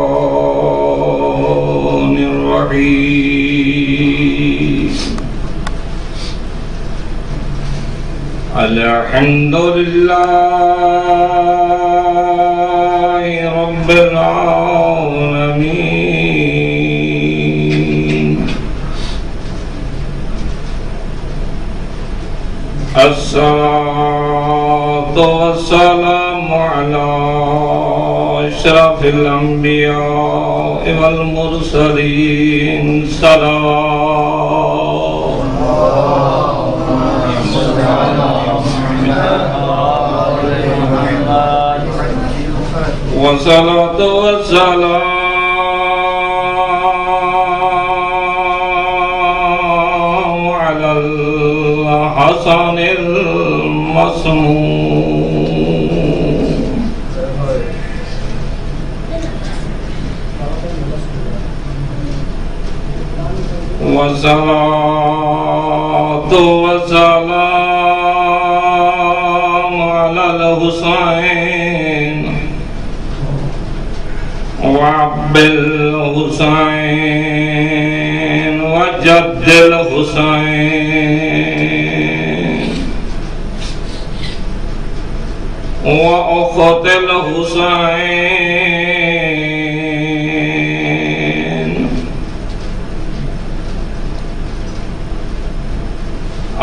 الرحمن الرحيم الحمد لله رب العالمين الصلاة والسلام على أشرف الأنبياء والمرسلين والصلاة والسلام على الحسن المصموم والصلاة والسلام على الحسين وعب الحسين وجد الحسين وأخت الحسين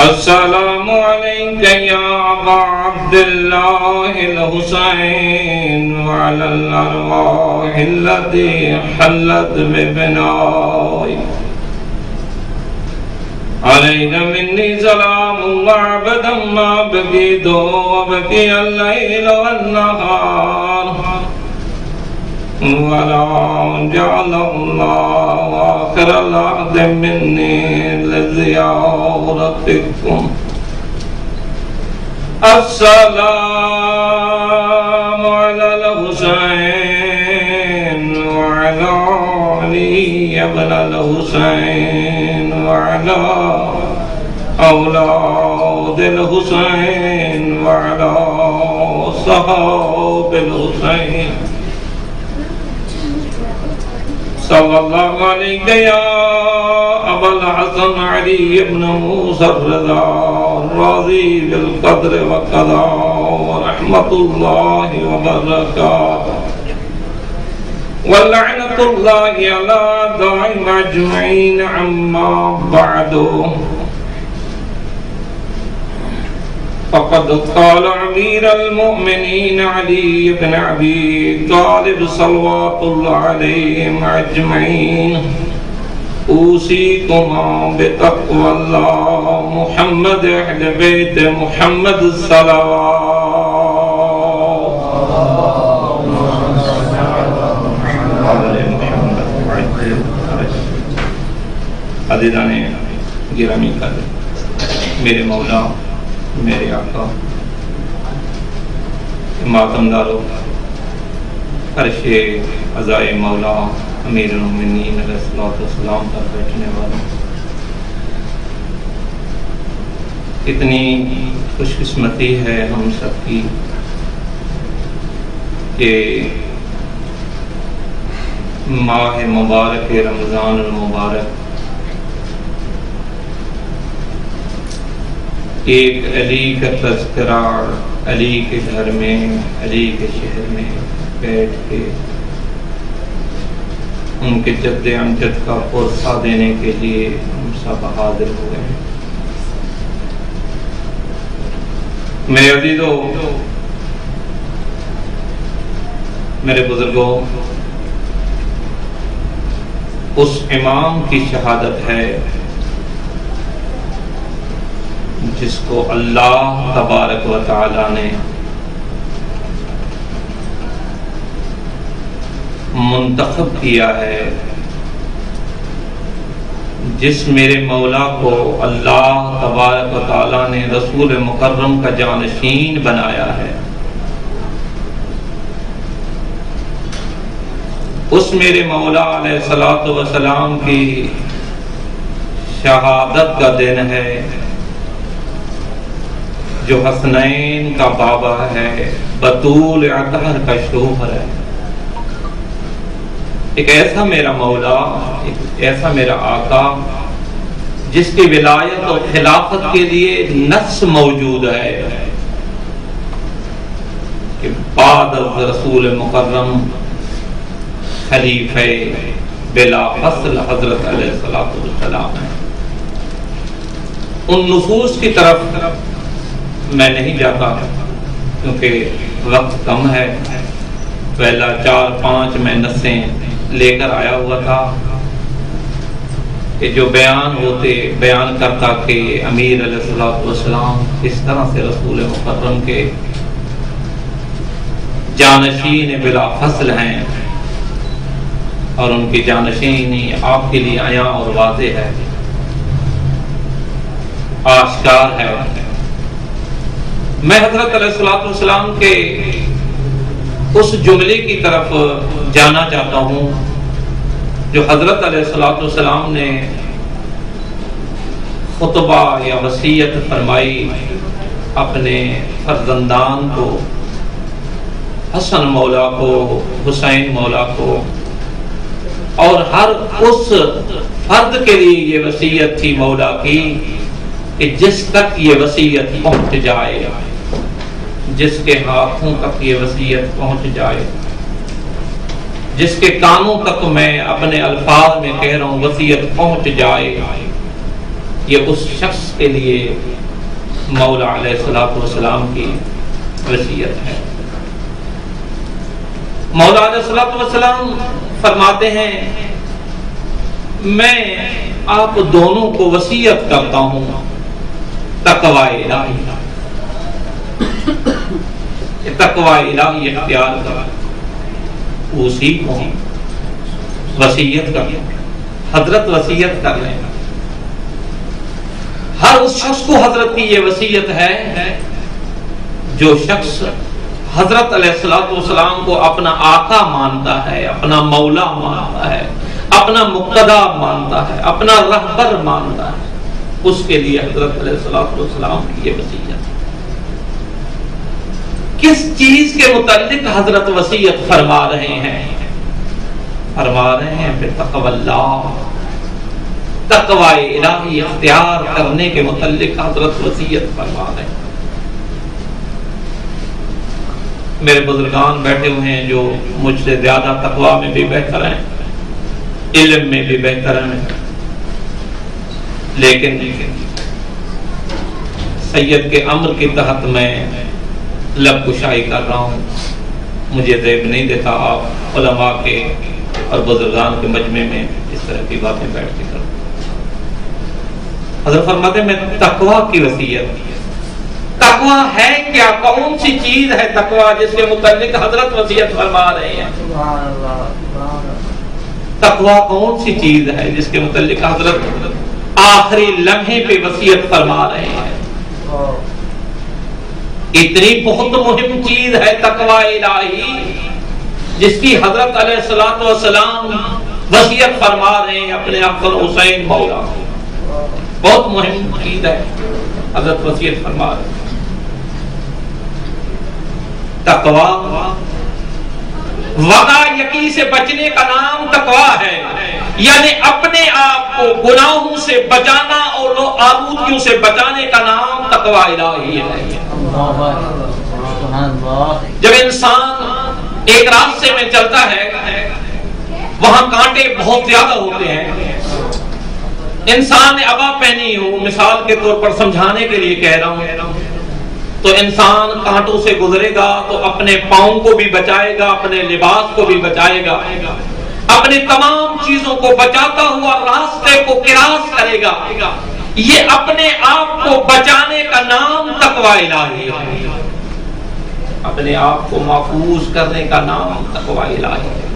السلام عليك يا أبا عبد الله الحسين وعلى الأرواح التي حلت ببنائك علينا مني سلام الله أبدا ما بقيت وبقي الليل والنهار ولا جعل الله آخر العهد مني لزيارتكم السلام على الحسين وعلى علي بن الحسين وعلى أولاد الحسين وعلى صحاب الحسين صلى الله عليك يا أبا الحسن علي بن موسى الرضا الراضي بالقدر والقضاء ورحمة الله وبركاته ولعنة الله على دائم أجمعين عما بعد فقد قال أمير المؤمنين علي بن أبي طالب صلوات الله عليهم أجمعين أوصيكما بتقوى الله محمد أهل بيت محمد الصلوات عزیزان گرامی قدر میرے مولا میرے آقا ماتم دارو عرش عزائے مولا امیر المؤمنین علیہ السلام پر بیٹھنے والوں، اتنی خوش قسمتی ہے ہم سب کی کہ ماہ مبارک رمضان المبارک ایک علی کا تذکرہ علی کے گھر میں علی کے شہر میں بیٹھ کے ان کے جد امجد کا پرسہ دینے کے لیے ہم سب حاضر ہوئے ہیں۔ میرے عزیزو، میرے بزرگوں، اس امام کی شہادت ہے جس کو اللہ تبارک و تعالی نے منتخب کیا ہے، جس میرے مولا کو اللہ تبارک و تعالی نے رسول مکرم کا جانشین بنایا ہے۔ اس میرے مولا علیہ الصلوۃ والسلام کی شہادت کا دن ہے جو حسنین کا بابا ہے، بطول اطہر کا شوہر ہے۔ ایک ایسا میرا مولا، ایک ایسا میرا آقا جس کی ولایت اور خلافت کے لیے نص موجود ہے کہ بعد از رسول مکرم خلیفہ بلا فصل حضرت علیہ السلام ہے۔ ان نصوص کی طرف میں نہیں جاتا کیونکہ وقت کم ہے، پہلا 4-5 میں نصیں لے کر آیا ہوا تھا کہ جو بیان کرتا کہ امیر علیہ السلام اس طرح سے رسول مکرم کے جانشین بلا فصل ہیں اور ان کی جانشینی آپ کے لیے عیاں اور واضح ہے، آشکار ہے۔ میں حضرت علیہ السلام کے اس جملے کی طرف جانا چاہتا ہوں جو حضرت علیہ السلام نے خطبہ یا وصیت فرمائی اپنے فرزندان کو، حسن مولا کو، حسین مولا کو، اور ہر اس فرد کے لیے یہ وصیت تھی مولا کی کہ جس تک یہ وصیت پہنچ جائے، جس کے ہاتھوں تک یہ وصیت پہنچ جائے، جس کے کانوں تک میں اپنے الفاظ میں کہہ رہا ہوں وصیت پہنچ جائے، یہ اس شخص کے لیے مولا علیہ السلام کی وصیت ہے۔ مولا علیہ السلام فرماتے ہیں میں آپ دونوں کو وصیت کرتا ہوں تقوی الہی، تقوی الہی اختیار کر، اسی کو وصیت کر لیں، حضرت وصیت کر لیں۔ ہر اس شخص کو حضرت کی یہ وصیت ہے جو شخص حضرت علیہ السلام کو اپنا آقا مانتا ہے، اپنا مولا مانتا ہے، اپنا مقتدا مانتا ہے، اپنا رہبر مانتا ہے، اس کے لیے حضرت علیہ السلام کی یہ وصیت ہے۔ کس چیز کے متعلق حضرت وصیت فرما رہے ہیں؟ فرما رہے ہیں بتقوی اللہ، تقوی الہی اختیار کرنے کے متعلق حضرت وصیت فرما رہے ہیں۔ میرے بزرگان بیٹھے ہوئے ہیں جو مجھ سے زیادہ تقوی میں بھی بہتر ہیں، علم میں بھی بہتر ہیں، لیکن سید کے امر کے تحت میں لب کشائی کر رہا ہوں، مجھے زیب نہیں دیتا آپ علماء کے اور بزرگان کے مجمع میں اس طرح کی باتیں بیٹھ کے کروں۔ حضرت فرماتے ہیں میں تقوی کی وصیت، تقوی ہے کیا؟ کون سی چیز ہے تقوی جس کے متعلق حضرت وصیت فرما رہے ہیں؟ تقوی کون سی چیز ہے جس کے متعلق حضرت آخری لمحے پہ وصیت فرما رہے ہیں؟ اتنی بہت مہم چیز ہے تقوی الہی جس کی حضرت علیہ السلام وصیت فرما رہے ہیں اپنے افضل حسین مولا، بہت مہم چیز ہے، حضرت وصیت فرما رہے ہیں۔ تقوی وغا یقی سے بچنے کا نام تقوی ہے، یعنی اپنے آپ کو گناہوں سے بچانا اور آلودگیوں سے بچانے کا نام تقوی الہی ہے۔ جب انسان ایک راستے میں چلتا ہے وہاں کانٹے بہت زیادہ ہوتے ہیں، انسان نے عبا پہنی ہو، مثال کے طور پر سمجھانے کے لیے کہہ رہا ہوں، تو انسان کانٹوں سے گزرے گا تو اپنے پاؤں کو بھی بچائے گا، اپنے لباس کو بھی بچائے گا، اپنے تمام چیزوں کو بچاتا ہوا راستے کو کراس کرے گا۔ یہ اپنے آپ کو بچانے کا نام تقوی الہی ہے، اپنے آپ کو محفوظ کرنے کا نام تقوی الہی ہے۔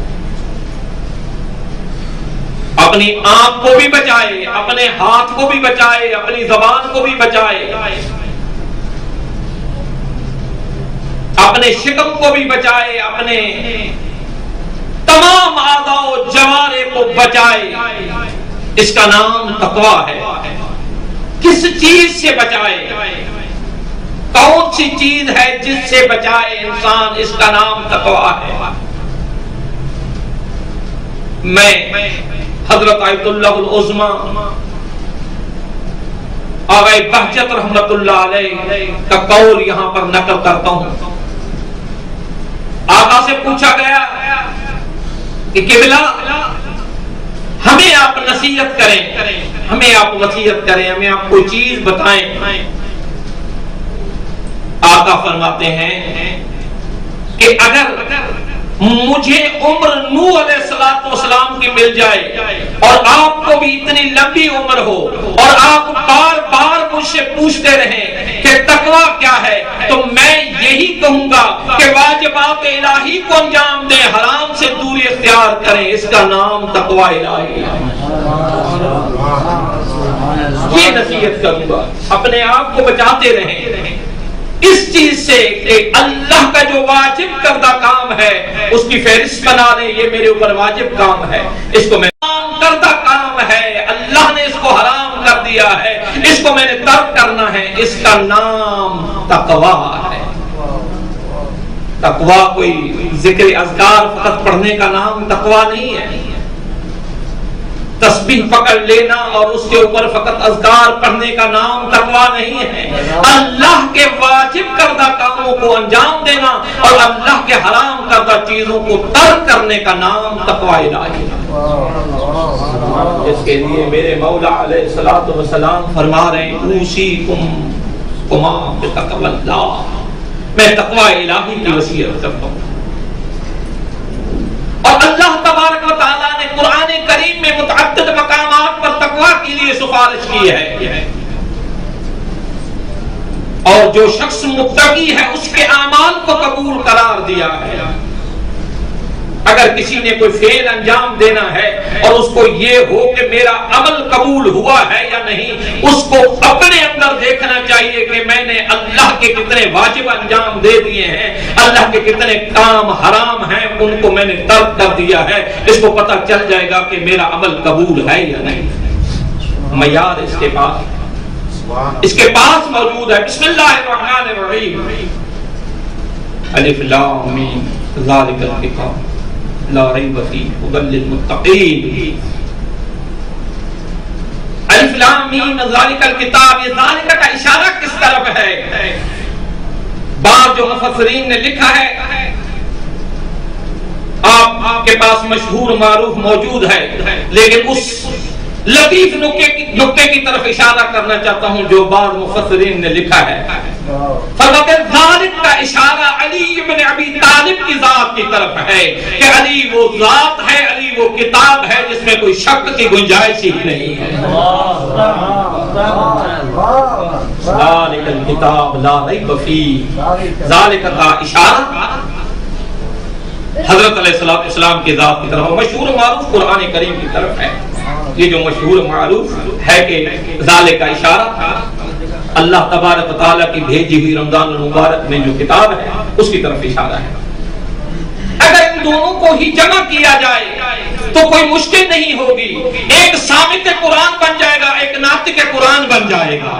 اپنی آنکھ کو بھی بچائے، اپنے ہاتھ کو بھی بچائے، اپنی زبان کو بھی بچائے، اپنے شکم کو بھی بچائے، اپنے تمام اعضاء و جوارح کو بچائے، اس کا نام تقوی ہے۔ کس چیز سے بچائے؟ کون سی چیز ہے جس سے بچائے انسان؟ اس کا نام تقوی ہے۔ میں حضرت آیت اللہ العظمی آغا بہجت رحمت اللہ علیہ کا قول یہاں پر نقل کرتا ہوں. آقا سے پوچھا گیا کہ قبلہ ہمیں آپ نصیحت کریں، ہمیں آپ وصیت کریں، ہمیں آپ کوئی چیز بتائیں. آقا فرماتے ہیں کہ اگر مجھے عمر نوح علیہ السلام کی مل جائے اور آپ کو بھی اتنی لمبی عمر ہو اور آپ بار بار مجھ سے پوچھتے رہیں کہ تقویٰ کیا ہے، تو میں یہی کہوں گا کہ واجبات الہی کو انجام دیں، حرام سے دوری اختیار کریں، اس کا نام تقویٰ الہی ہے. یہ نصیحت کروں گا، اپنے آپ کو بچاتے رہیں اس چیز سے کہ اللہ کا جو واجب کردہ کام ہے اس کی فہرست بنا لیں. یہ میرے اوپر واجب کام ہے، اس کو میں حرام کردہ کام ہے، اللہ نے اس کو حرام کر دیا ہے، اس کو میں نے ترک کرنا ہے، اس کا نام تقویٰ ہے. تقویٰ کوئی ذکر اذکار فقط پڑھنے کا نام تقویٰ نہیں ہے. تسبیح پکڑ لینا اور اس کے اوپر فقط اذکار پڑھنے کا نام تقویٰ نہیں ہے. اللہ کے واجب کردہ کاموں کو انجام دینا اور اللہ کے حرام کردہ چیزوں کو ترک کرنے کا نام تقویٰ الہی ہے. جس کے لیے میرے مولا علیہ الصلوۃ والسلام فرما رہے ہیں اوصیکم بتقوی اللہ، میں تقویٰ الہی کی وصیت کرتا ہوں. اور اللہ تبارک و تعالیٰ نے قرآن کریم میں متعدد مقامات پر تقویٰ کے لیے سفارش کی ہے. اور جو شخص متقی ہے اس کے اعمال کو قبول قرار دیا ہے. اگر کسی نے کوئی فعل انجام دینا ہے اور اس کو یہ ہو کہ میرا عمل قبول ہوا ہے یا نہیں، اس کو اپنے اندر دیکھنا چاہیے کہ میں نے اللہ کے کتنے واجب انجام دے دیے ہیں، اللہ کے کتنے کام حرام ہیں ان کو میں نے ترک کر دیا ہے. اس کو پتہ چل جائے گا کہ میرا عمل قبول ہے یا نہیں. معیار اس کے پاس موجود ہے. بسم اللہ الرحمن الرحیم. الف لام میم ذالک الکتاب لا ریب فیہ ھدی للمتقین. الف لام میم ذالک الکتاب، یہ ذالک کا اشارہ کس طرف ہے؟ بعض جو مفسرین نے لکھا ہے، آپ کے پاس مشہور معروف موجود ہے، لیکن اس لطیف نقطے کی طرف اشارہ کرنا چاہتا ہوں جو بعض مفسرین نے لکھا ہے. فرماتے ہیں ذالک کا اشارہ علی بن ابی طالب کی ذات کی طرف ہے کہ علی وہ ذات ہے، علی وہ کتاب ہے جس میں کوئی شک کی گنجائش ہی نہیں ہے. ذالک الکتاب لا ریب فیہ، ذالک کا اشارہ حضرت علیہ السلام کی ذات کی طرف، مشہور معروف قرآن کریم کی طرف ہے. یہ جو مشہور معروف ہے کہ ذالک کا اشارہ اللہ تبارک و تعالیٰ کی بھیجی ہوئی رمضان المبارک میں جو کتاب ہے اس کی طرف اشارہ ہے. اگر ان دونوں کو ہی جمع کیا جائے تو کوئی مشکل نہیں ہوگی. ایک سامت قرآن بن جائے گا، ایک ناطق قرآن بن جائے گا.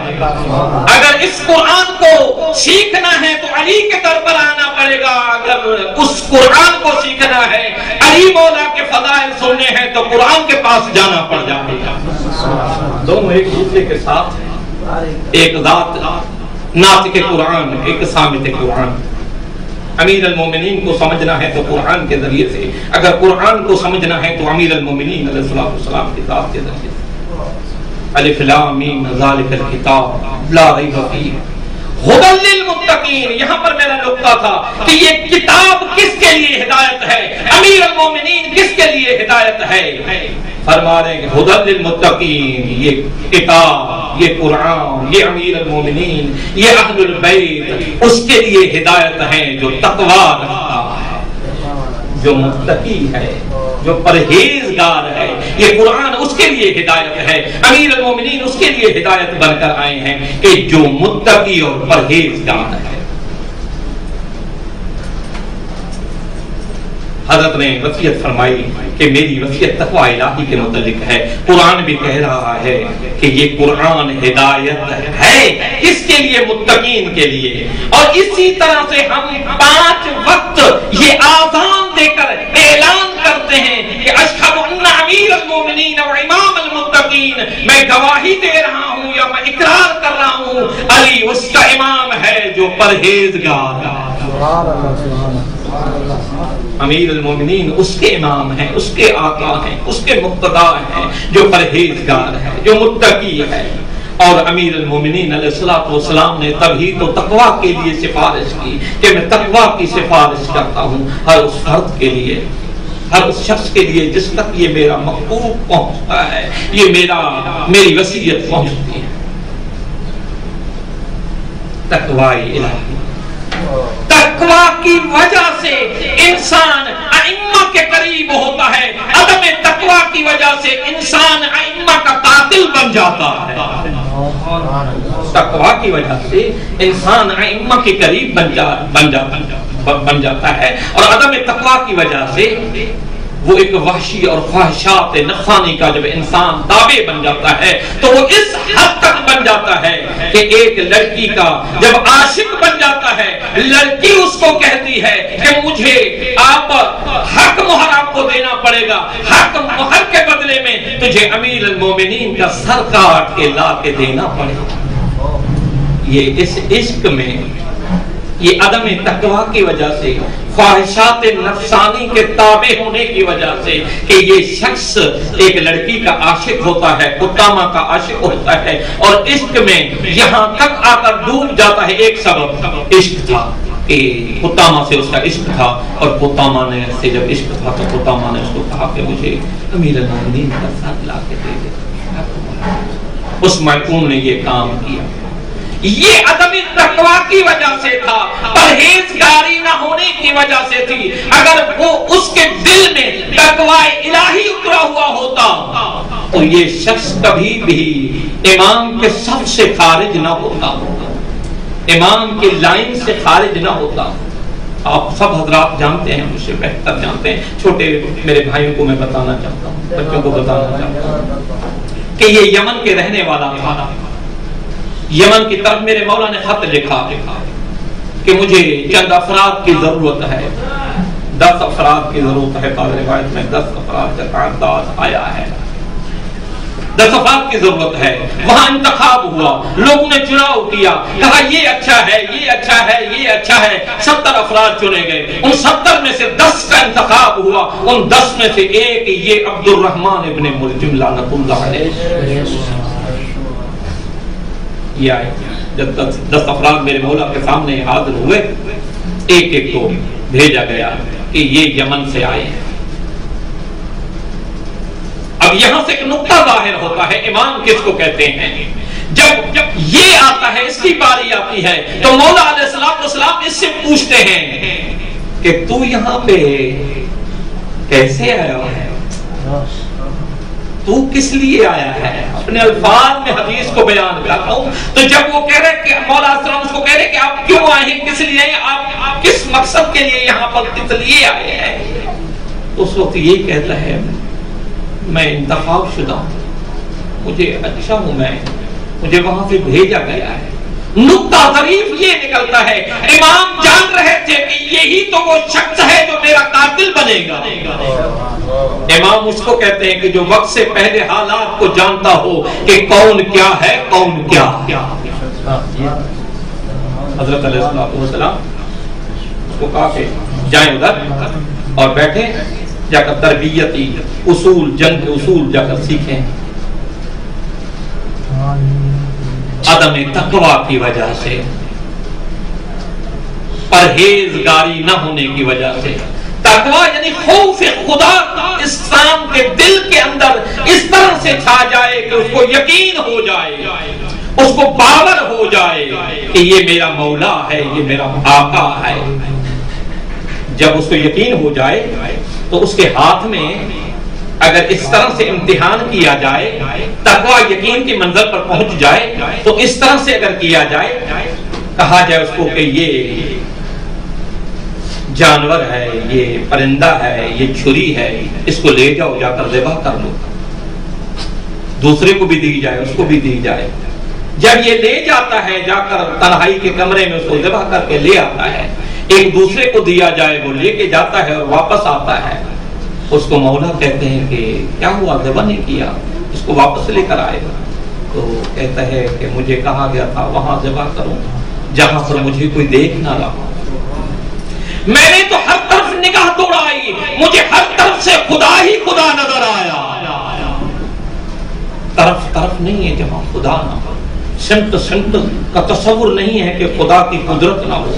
اگر اس قرآن کو سیکھنا ہے تو علی کے در پر آنا پڑے گا. اگر اس قرآن کو سیکھنا ہے، علی مولا کے فضائل سننے ہیں تو قرآن کے پاس جانا پڑ جائے گا. دونوں ایک دوسرے کے ساتھ، ایک ذات ناطق قرآن، ایک سامت قرآن. امیر المومنین کو سمجھنا ہے تو قرآن کے ذریعے سے، اگر قرآن کو سمجھنا ہے تو امیر المومنین علیہ السلام کی ذات کے ذریعے سے. الف لام میم ذالک الکتاب لا ریب فیہ ھدی للمتقین. یہاں پر میرا نقطہ تھا کہ یہ کتاب کس کے لیے ہدایت ہے، امیر المومنین کس کے لیے ہدایت ہے. فرما رہے ہیں ھدی للمتقین، یہ کتاب، یہ قرآن، یہ امیر المومنین، یہ اہل البیت اس کے لیے ہدایت ہے جو تقویٰ رکھتا ہے، جو متقی ہے، جو پرہیزگار ہے. یہ قرآن اس کے لیے ہدایت ہے، امیر المومنین اس کے لیے ہدایت بن کر آئے ہیں کہ جو متقی اور پرہیزگار ہے. حضرت نے وصیت فرمائی کہ میری وصیت تقویٰ الہی کے متعلق ہے. قرآن بھی کہہ رہا ہے کہ یہ قرآن ہدایت ہے کس کے لیے؟ متقین کے لیے. اور اسی طرح سے ہم 5 وقت یہ آذان دے کر اعلان کرتے ہیں کہ اشہد ان امیر المومنین و امام المتقین، میں گواہی دے رہا ہوں یا میں اقرار کر رہا ہوں علی اس کا امام ہے جو پرہیزگار ہے۔ امیر المومنین اس کے امام ہیں، اس کے آقا ہیں، اس کے مقتدا ہیں جو پرہیزگار ہے، جو متقی ہے۔ اور امیر المومنین علیہ الصلوۃ والسلام نے توحید و تقویٰ کے لیے سفارش کی کہ میں تقویٰ کی سفارش کرتا ہوں ہر اس فرد کے لیے، ہر اس شخص کے لیے جس تک یہ میرا مقصود پہنچتا ہے، یہ میری وصیت پہنچتی ہے۔ تقویٰ الہی، تقویٰ کی وجہ سے انسان ائمہ کے قریب ہوتا ہے، عدم تقویٰ کی وجہ سے انسان ائمہ کا قاتل بن جاتا ہے۔ تقویٰ کی وجہ سے انسان ائمہ کے قریب بن جاتا ہے، اور عدم تقویٰ کی وجہ سے وہ ایک وحشی اور خواہشات نفسانی کا جب انسان تابع بن جاتا ہے تو وہ اس حد تک بن جاتا ہے کہ ایک لڑکی کا جب عاشق بن جاتا ہے، لڑکی اس کو کہتی ہے کہ مجھے آپ حق مہر آپ کو دینا پڑے گا، حق مہر کے بدلے میں تجھے امیر المومنین کا سر کاٹ کے لا کے دینا پڑے گا۔ یہ اس عشق میں، یہ عدم تقویٰ کی وجہ سے، خواہشات نفسانی کے تابع ہونے کی وجہ سے کہ یہ شخص ایک لڑکی کا عاشق ہوتا ہے، قطامہ کا عاشق ہوتا ہے، اور عشق میں یہاں تک آ کر ڈوب جاتا ہے۔ ایک سبب عشق تھا کہ قطامہ سے اس کا عشق تھا، اور قطامہ نے سے جب عشق تھا تو قطامہ نے اس کو کہا کہ مجھے امیر المومنین کا سر لا کے دے دے۔ اس ملعون نے یہ کام کیا۔ یہ عدم تقویٰ کی وجہ سے تھا، پرہیزگاری نہ ہونے کی وجہ سے تھی۔ اگر وہ اس کے دل میں تقویٰ الہی اترا ہوا ہوتا تو یہ شخص کبھی بھی امام کے صف سے خارج نہ ہوتا، امام کی لائن سے خارج نہ ہوتا۔ آپ سب حضرات جانتے ہیں، مجھ سے بہتر جانتے ہیں، چھوٹے میرے بھائیوں کو میں بتانا چاہتا ہوں، بچوں کو بتانا چاہتا ہوں کہ یہ یمن کے رہنے والا تھا۔ یمن کی طرف میرے مولا نے خط لکھا کہ مجھے چند افراد کی ضرورت ہے، 10 افراد کی ضرورت ہے۔ بعض روایت میں 10 افراد کا تعداد آیا ہے، 10 افراد کی ضرورت ہے۔ وہاں انتخاب ہوا، لوگوں نے چناؤ کیا، کہا یہ اچھا ہے، یہ اچھا ہے، یہ اچھا ہے۔ 70 افراد چنے گئے، ان 70 میں سے 10 کا انتخاب ہوا، ان 10 میں سے ایک یہ عبد الرحمن ابن ملجم لعنت اللہ علیہ یہ آئے۔ جب 10 افراد میرے مولا کے سامنے حاضر ہوئے، ایک ایک کو بھیجا گیا کہ یہ یمن سے آئے ہیں۔ اب یہاں سے ایک نقطہ ظاہر ہوتا ہے امام کس کو کہتے ہیں۔ جب یہ آتا ہے، اس کی باری آتی ہے، تو مولا علیہ السلام اس سے پوچھتے ہیں کہ تو یہاں پہ کیسے آیا ہے، تو کس لیے آیا ہے؟ اپنے الفاظ میں حدیث کو بیان کرتا ہوں۔ تو جب وہ کہہ رہے کہ مولا علیہ السلام اس کو کہہ رہے کہ آپ کیوں آئے ہیں، کس لیے آئے، آپ کس مقصد کے لیے یہاں پر کس لیے آئے ہیں، اس وقت یہ کہتا ہے میں انتخاب شدہ ہوں، مجھے اچھا ہوں، مجھے وہاں سے بھیجا گیا ہے۔ نقطہ ظریف یہ نکلتا ہے امام جان رہے تھے کہ یہی تو وہ شخص ہے جو میرا قاتل بنے گا۔ امام اس کو کہتے ہیں کہ جو وقت سے پہلے حالات کو جانتا ہو کہ کون کیا ہے، کون کیا۔ حضرت علیہ السلام اس کو کہا کہ جائیں ادھر اور بیٹھے، جا کر تربیتی اصول، جنگ کے اصول جا کر سیکھیں۔ عدم تقویٰ کی وجہ سے، پرہیزگاری نہ ہونے کی وجہ سے، تقویٰ یعنی خوف خدا انسان کے دل کے اندر اس طرح سے چھا جائے کہ اس کو یقین ہو جائے، اس کو باور ہو جائے کہ یہ میرا مولا ہے، یہ میرا آقا ہے۔ جب اس کو یقین ہو جائے تو اس کے ہاتھ میں اگر اس طرح سے امتحان کیا جائے، تقویٰ یقین کی منزل پر پہنچ جائے تو اس طرح سے اگر کیا جائے، کہا جائے اس کو کہ یہ جانور ہے، یہ پرندہ ہے، یہ چھری ہے، اس کو لے جاؤ، جا کر ذبح کر لو، دوسرے کو بھی دی جائے، اس کو بھی دی جائے۔ جب یہ لے جاتا ہے، جا کر تنہائی کے کمرے میں اس کو ذبح کر کے لے آتا ہے، ایک دوسرے کو دیا جائے، وہ لے کے جاتا ہے اور واپس آتا ہے، اس کو مولا کہتے ہیں کہ کیا ہوا، ذبح نہیں کیا، اس کو واپس لے کر آئے گا؟ تو کہتا ہے کہ مجھے کہا گیا تھا وہاں ذبح کروں جہاں پر مجھے کوئی دیکھ نہ رہا، میں نے تو ہر طرف نگاہ دوڑائی، مجھے ہر طرف سے خدا ہی خدا نظر آیا۔ طرف نہیں ہے جہاں خدا نہ ہو، سمت کا تصور نہیں ہے کہ خدا کی قدرت نہ ہو،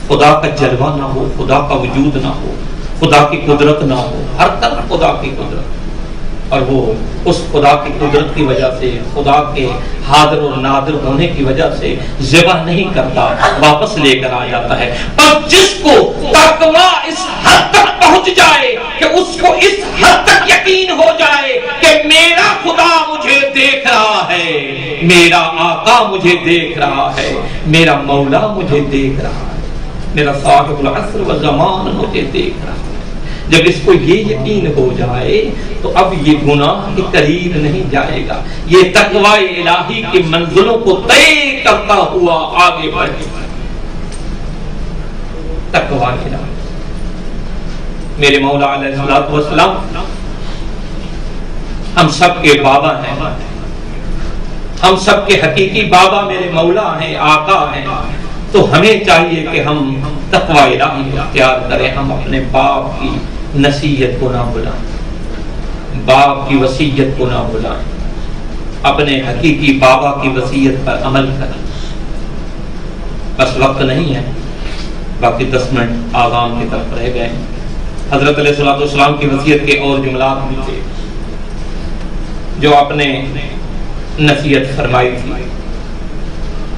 خدا کا جلوہ نہ ہو، خدا کا وجود نہ ہو، خدا کی قدرت نہ ہو، ہر طرف خدا کی قدرت، اور وہ اس خدا کی قدرت کی وجہ سے، خدا کے حاضر اور نادر ہونے کی وجہ سے ذبح نہیں کرتا، واپس لے کر آ جاتا ہے۔ اور جس کو تقویٰ اس حد تک پہنچ جائے کہ اس کو اس حد تک یقین ہو جائے کہ میرا خدا مجھے دیکھ رہا ہے، میرا آقا مجھے دیکھ رہا ہے، میرا مولا مجھے دیکھ رہا ہے، میرا صاحب العصر و زمان مجھے دیکھ رہا ہے، جب اس کو یہ یقین ہو جائے تو اب یہ گناہ کے قریب نہیں جائے گا، یہ تقویٰ الہی کی منزلوں کو طے کرتا ہوا آگے بڑھے گا۔ تقویٰ الہی، میرے مولا علیہ السلام ہم سب کے بابا ہیں، ہم سب کے حقیقی بابا میرے مولا ہیں، آقا ہیں، تو ہمیں چاہیے کہ ہم تقویٰ الہی اختیار کریں، ہم اپنے باپ کی نصیحت کو نہ بھلائیں، باپ کی وصیت کو نہ بھلائیں، اپنے حقیقی بابا کی وصیت پر عمل کریں۔ بس وقت نہیں ہے، باقی 10 منٹ آغام کی طرف رہ گئے ہیں۔ حضرت علیہ السلام کی وصیت کے اور جملات بھی تھے جو آپ نے نصیحت فرمائی تھی،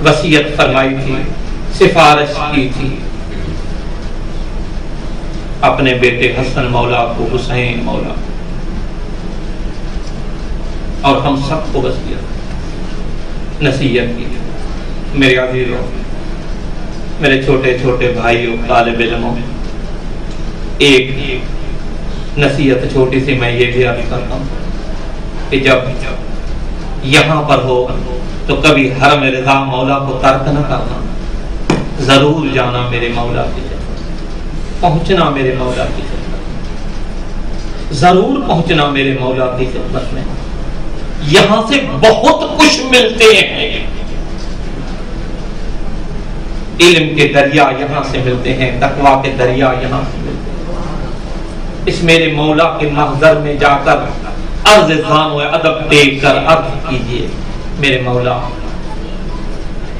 وصیت فرمائی تھی، سفارش کی تھی اپنے بیٹے حسن مولا کو، حسین مولا، اور ہم سب کو وصیت نصیحت کی۔ میرے عزیزوں، میرے چھوٹے چھوٹے بھائیوں، طالب علموں، ایک نصیحت چھوٹی سی میں یہ بھی عرض کرتا ہوں کہ جب یہاں پر ہو تو کبھی حرم رضا مولا کو ترک نہ کرنا، ضرور جانا میرے مولا کی جنت، پہنچنا میرے مولا کی جنت، ضرور پہنچنا میرے مولا کی خدمت میں۔ یہاں سے بہت کچھ ملتے ہیں، علم کے دریا یہاں سے ملتے ہیں، تقویٰ کے دریا یہاں سے ملتے ہیں۔ اس میرے مولا کے محضر میں جا کر عرض ذان و ادب ٹیک کر عرض کیجئے، میرے مولا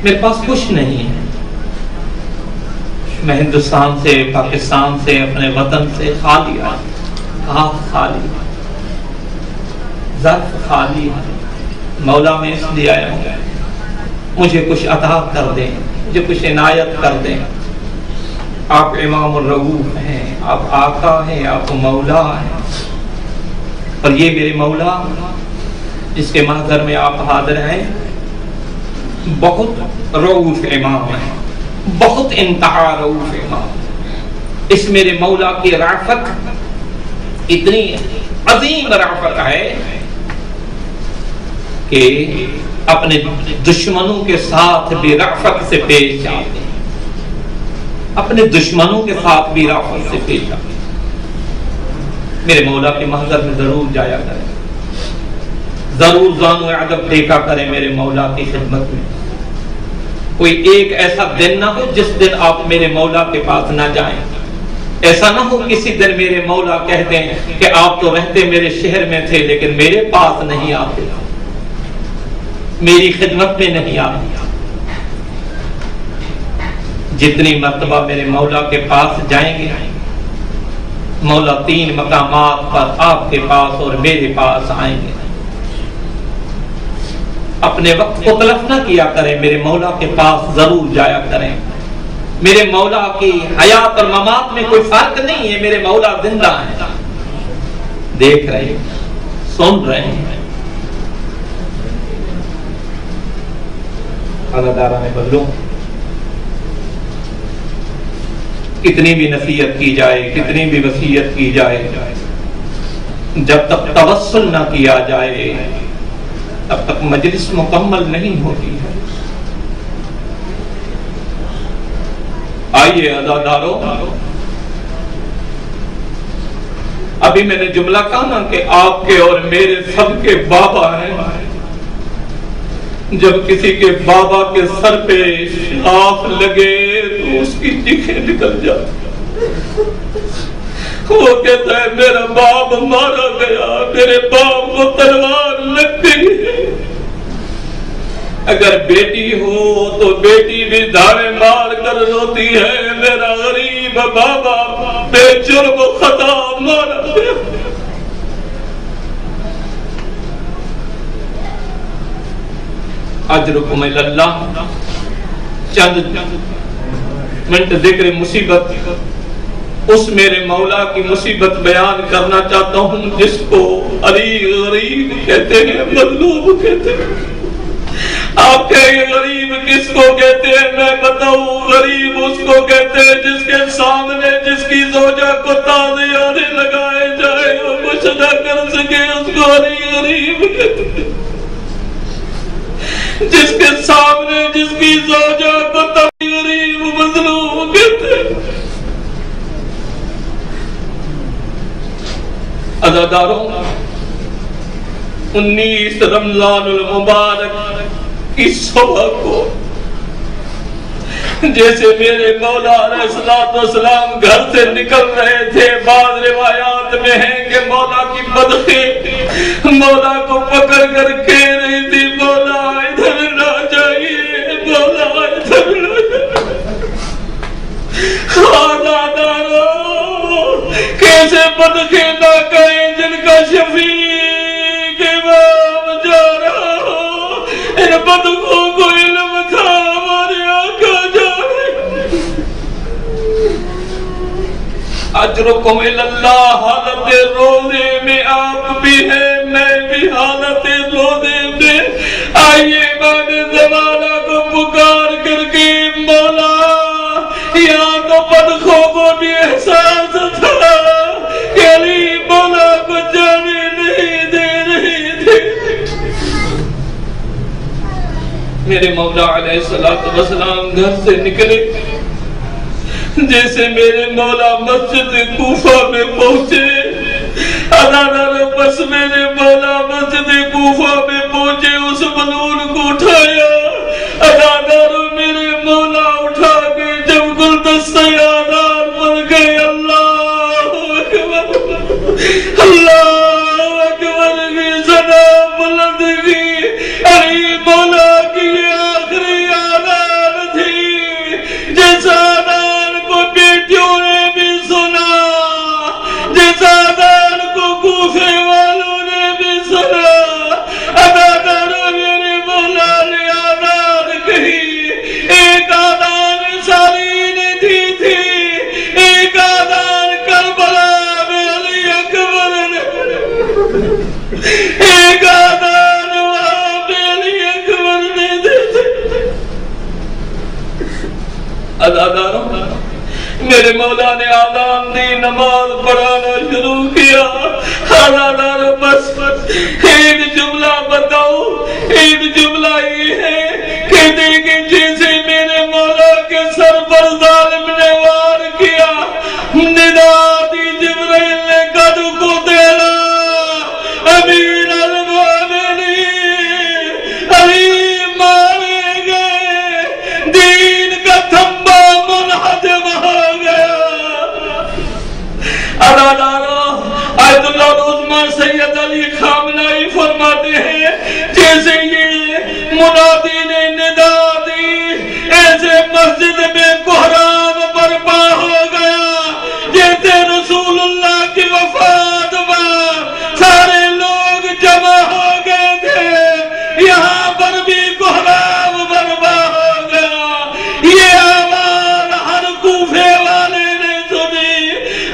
میرے پاس کچھ نہیں ہے، میں ہندوستان سے، پاکستان سے، اپنے وطن سے خالی آیا، ہاتھ خالی، ظرف خالی ہے، مولا میں اس لیے آیا ہوں مجھے کچھ عطا کر دیں، مجھے کچھ عنایت کر دیں۔ آپ امام الرؤوف ہیں، آپ آقا ہیں، آپ مولا ہیں، اور یہ میرے مولا جس کے محضر میں آپ حاضر ہیں بہت رؤوف امام ہیں، بہت انتہا رؤوف امام۔ اس میرے مولا کی رافت اتنی عظیم رافت ہے کہ اپنے دشمنوں کے ساتھ بھی رافت سے پیش آتے ہیں، اپنے دشمنوں کے ساتھ بھی رافت سے پیش آتے ہیں۔ میرے مولا کے محضر میں ضرور جایا کریں، ضرور ذان و ادب ٹیکا کریں میرے مولا کی خدمت میں۔ کوئی ایک ایسا دن نہ ہو جس دن آپ میرے مولا کے پاس نہ جائیں، ایسا نہ ہو کسی دن میرے مولا کہہ دیں کہ آپ تو رہتے میرے شہر میں تھے لیکن میرے پاس نہیں آتے، میری خدمت میں نہیں آتے۔ جتنی مرتبہ میرے مولا کے پاس جائیں گے، مولا 3 مقامات پر آپ کے پاس اور میرے پاس آئیں گے۔ اپنے وقت کو تلف نہ کیا کریں، میرے مولا کے پاس ضرور جایا کریں۔ میرے مولا کی حیات اور ممات میں کوئی فرق نہیں ہے، میرے مولا زندہ ہیں، دیکھ رہے ہیں، سن رہے ہیں۔ عزاداران بدلوں، کتنی بھی نصیحت کی جائے، کتنی بھی وصیت کی جائے، جب تک توسل نہ کیا جائے تب تک مجلس مکمل نہیں ہوتی ہے۔ آئیے عزادارو، ابھی میں نے جملہ کہا نا کہ آپ کے اور میرے سب کے بابا ہیں. جب کسی کے بابا کے سر پہ شاخ لگے تو اس کی چیخیں نکل جاتی. وہ کہتا ہے میرا باپ مارا گیا, میرے باپ کو تلوار لگ گئی. اگر بیٹی ہو تو بیٹی بھی دھاڑے مار کر روتی ہے, میرا غریب بابا بے جرم خطا مارا گیا. اجرکم الی اللہ. چند منٹ ذکر مصیبت, اس میرے مولا کی مصیبت بیان کرنا چاہتا ہوں جس کو علی غریب کہتے ہیں, مظلوم کہتے ہیں. آپ کہیں غریب کس کو کہتے ہیں؟ میں بتاؤں, غریب اس کو کہتے ہیں جس کے سامنے جس کی زوجہ کو تازیانے لگائے جائے وہ کچھ نہ کر سکے, اس کو علی غریب کہتے ہیں. جس کے سامنے جس کی زوجہ کو غریب مظلوم کہتے ہیں. عزاداروں, 19 رمضان المبارک کی صبح کو جیسے میرے مولا علیہ السلام گھر سے نکل رہے تھے, بعض روایات میں ہے کہ مولا کی بدخیں مولا کو پکڑ کر کہہ رہی تھی, مولا ادھر نہ جائیے, مولا ادھر نہ جائیے. خاندانوں, کیسے بدخیں نہ کہیں جن کا شفیق امام جا رہا ہو. ان بدخوں کو علم تھا ہمارے آقا جا رہے. اجرکم الی اللہ. حالت روزے میں آپ بھی ہیں, میں بھی حالت روزے میں. آئیے امام زمانہ کو پکار کر کے, مولا یہاں تو بدخوں کو بھی احساس تھا کہ علی مولا کو جانے نہیں دے رہے تھے. میرے مولا علیہ السلام گھر سے نکلے, جیسے میرے مولا مسجد کوفہ میں پہنچے. بس میرے مولا مسجد کوفہ میں پہنچے, اس ملعون کو اٹھایا. میرے مولا اٹھا کے جب گلدستہ یادان پر گئے, اللہ اکبر اللہ اکبر کی صدا بلند کی. علی مولا کی آخری یادان تھی, جس آدان کو بیٹیوں نے بھی سنا, جس آدان کو کوفے والوں نے بھی سنا. میرے مولا نے آدان کہی, ایک آدان ساری نے دی تھی, ایک آدان کربلا میں علی اکبر نے, ایک آدان وہاں پہ علی اکبر نے دی تھی. عزاداروں, میرے مولا نے آدان دی, نماز پڑھانا شروع کیا. عزاداروں, بس ایک جملہ بتاؤ, ایک جملہ یہ ہے کہ دیکھیں جیسے میرے مولا کے سر پر ظالم نے وار کیا, ندا دی جبرائیل نے قد کو دینا, امیر المومنین علی مارے گئے, دین کا تھمبا منہدم ہو گیا. عزاداروں, آیت اللہ العظمیٰ سید علی خامنائی فرماتے ہیں جیسے یہ منادی نے ندا دی, ایسے مسجد میں کوہرام برپا ہو گیا. جیسے رسول اللہ کی وفات پر سارے لوگ جمع ہو گئے تھے, یہاں پر بھی کوہرام برپا ہو گیا. یہ آواز ہر کوفے والے نے سنی,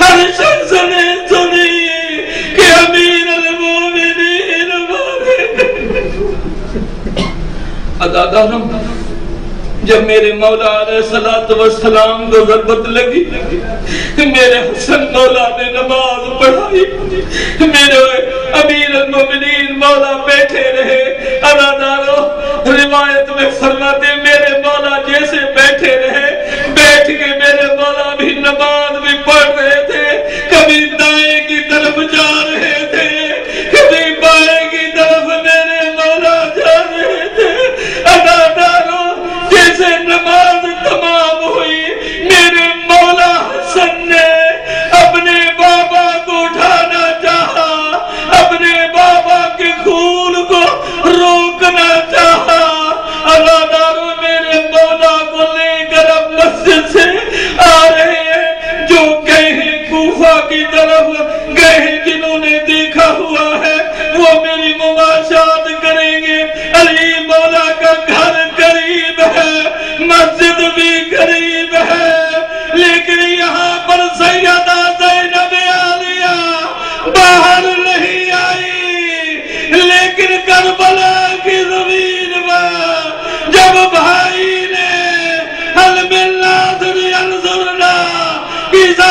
ہر شخص نے سنی کہ امیر المومنین مارے. عزاداروں, جب میرے مولا علیہ السلام کو ضربت لگی, میرے حسن مولا نے نماز پڑھائی, میرے امیر المومنین مولا بیٹھے رہے. عزاداروں, روایت میں فرماتے میرے مولا جیسے بیٹھے رہے, بیٹھ کے میرے مولا بھی نماز بھی پڑھ رہے تھے. کبھی دائیں کی طرف